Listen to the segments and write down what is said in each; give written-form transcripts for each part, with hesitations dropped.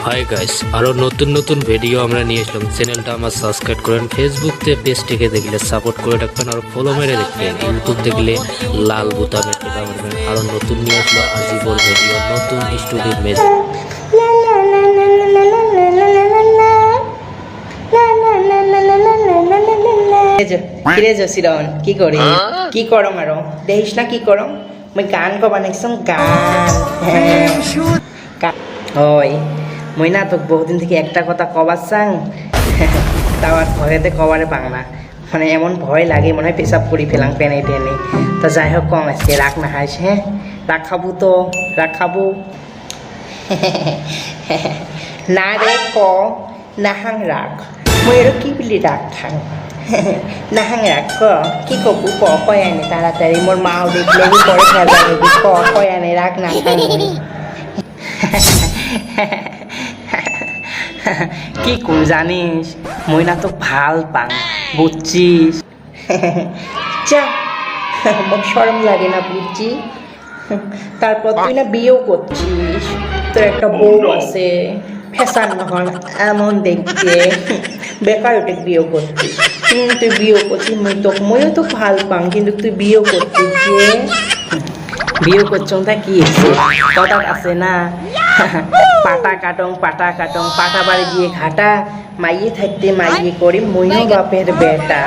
Hi guys, আরো নতুন নতুন ভিডিও আমরা নিয়ে আসলাম। চ্যানেলটা আমার সাবস্ক্রাইব করেন, ফেসবুক পেজটিকে দেখলে সাপোর্ট করে রাখবেন, আর ফলো মেরে দেখবেন। ইউটিউব দেখলে লাল বোতামে টিপা মারবেন। আরো নতুন নিয়ে আসলো আজিবর ভিডিও, নতুন স্টুডিও মেজিক। কিরে জসিরন কি করি কি করো মারো দেখিস না কি করো মই গান কবা নাইছং গান ওই মই না তোক বহুদিন থেকে একটা কথা কবার চাং তাও আর ভয়েতে কবারে পাং না, মানে এমন ভয় লাগে মনে হয় পেশাব করি ফেলাম পেনে টেনে। তো যাই হোক কম আজকে রাগ না হাইস, হ্যাঁ রাগ খাবো তো রাগ খাবো না রে ক নাহাং রাগ মই আৰু কি বুলি রাগ খাং নাহাং রাগ ক কি কবু ক কয় আনে তাড়াতাড়ি মোর মাও দেখলে পরে খেলা নেবি ক কয় আনে রাগ না খাং কি কর জানিস মই না তো ভাল পাং বুঝছিস যা মোক শরম লাগে না বুঝছি। তারপর তুই না বিয়েও করছিস, তোর একটা বউ আছে ফ্যাশন নহল এমন দেখতে বেকার ওটা বিয়েও করছিস। তুই বিয়েও করছিস মইও তো ভাল পাং, কিন্তু তুই বিয়েও করছিস যে বিয়ে করছো তা কি কথা আছে না পাটা কাটং পাটা বাড়ি গিয়ে ঘাটা মাইয়ে থাকতে মাইয়ে করি মইও বাপের বেটা।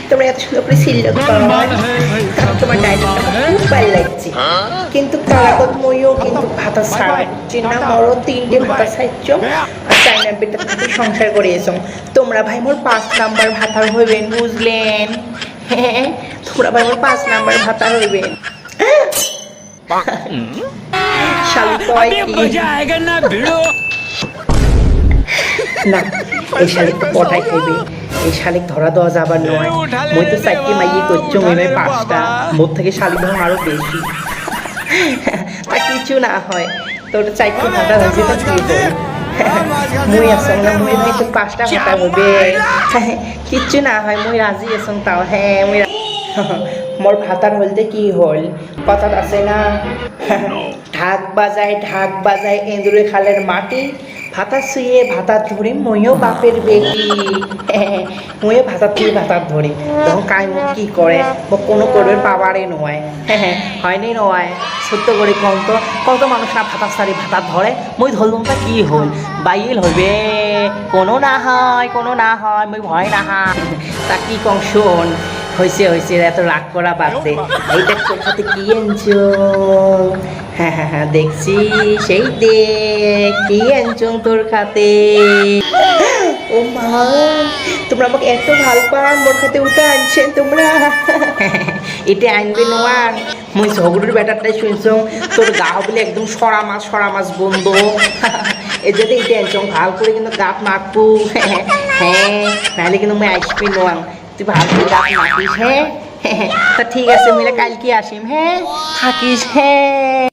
তোমরা এত সুন্দর করে সিল্লক তোমার ডায়লগটা খুব ভালো লাগছে, কিন্তু তারপর মইও কিন্তু ভাতা ছাড়ছি না মরো 3টে ভাতা ছাড়ছ আর চাইনার বেটা থেকে সংসার করিয়েছ। তোমরা ভাই মোর 5 নাম্বার ভাতার হইবেন বুঝলেন, হ্যাঁ তোমরা ভাই মোর 5 নাম্বার ভাতার হইবেন। শালি কয় কি না এই শালিক তো পটাই খাইবে, এই শালিক ধরা দেওয়া যাবার নয়। মই তো 4টে মাইয়ে করছো মই 5টা, মোর থেকে শালিক ধর আরো বেশি। তা কিছু না হয় তোর 4টে ভাতা হয়েছে তো কি মই আসং না মই ভাই তো 5টা ভাতা হবে, কিচ্ছু না হয় মই রাজি আসং তাও। হ্যাঁ মই মোর ভাতার হলতে কি হল কথা আছে না ঢাক বাজায় এঁদুরে খালের মাটি, ভাতা শুয়ে ভাতা ধরি মইও বাপের বেটি। মইও ভাতা তুই ভাতা ধরি তখন কাই মুখ কি করে মোক কোনো করবে পাবারে নয়, হয়নি নয় সত্য করে কত মানুষ না ভাতা সারি ভাতা ধরে মই ধরলাম তা কি হল বাইল হইবে কোনো না হয় মই ভয় না হয়। তা কি কম শোন হয়েছে এত রাগ করা বাদ দে। এইটা তোর সাথে কি আনছো? হ্যাঁ দেখছি সেই দেখ কি আনছো তোর খাতে। ও মা তোমরা আমাকে এত ভাল পান, মোর খাতে উঠে আনছেন তোমরা। এটা আনবে নোয়ার মই ঝগড়ুর ব্যাটারটাই শুনছ তোর গা বলে একদম সরা মাছ বন্ধ। এই যদি এটা আনছ ভাল করে কিন্তু গাত মাখবো, হ্যাঁ নাহলে কিন্তু মই আসবি নোয়াং। তুই ভাল করে গাত মাখিস, হ্যাঁ তা ঠিক আছে মিলে কালকে আসিম, হ্যাঁ থাকিস, হ্যাঁ।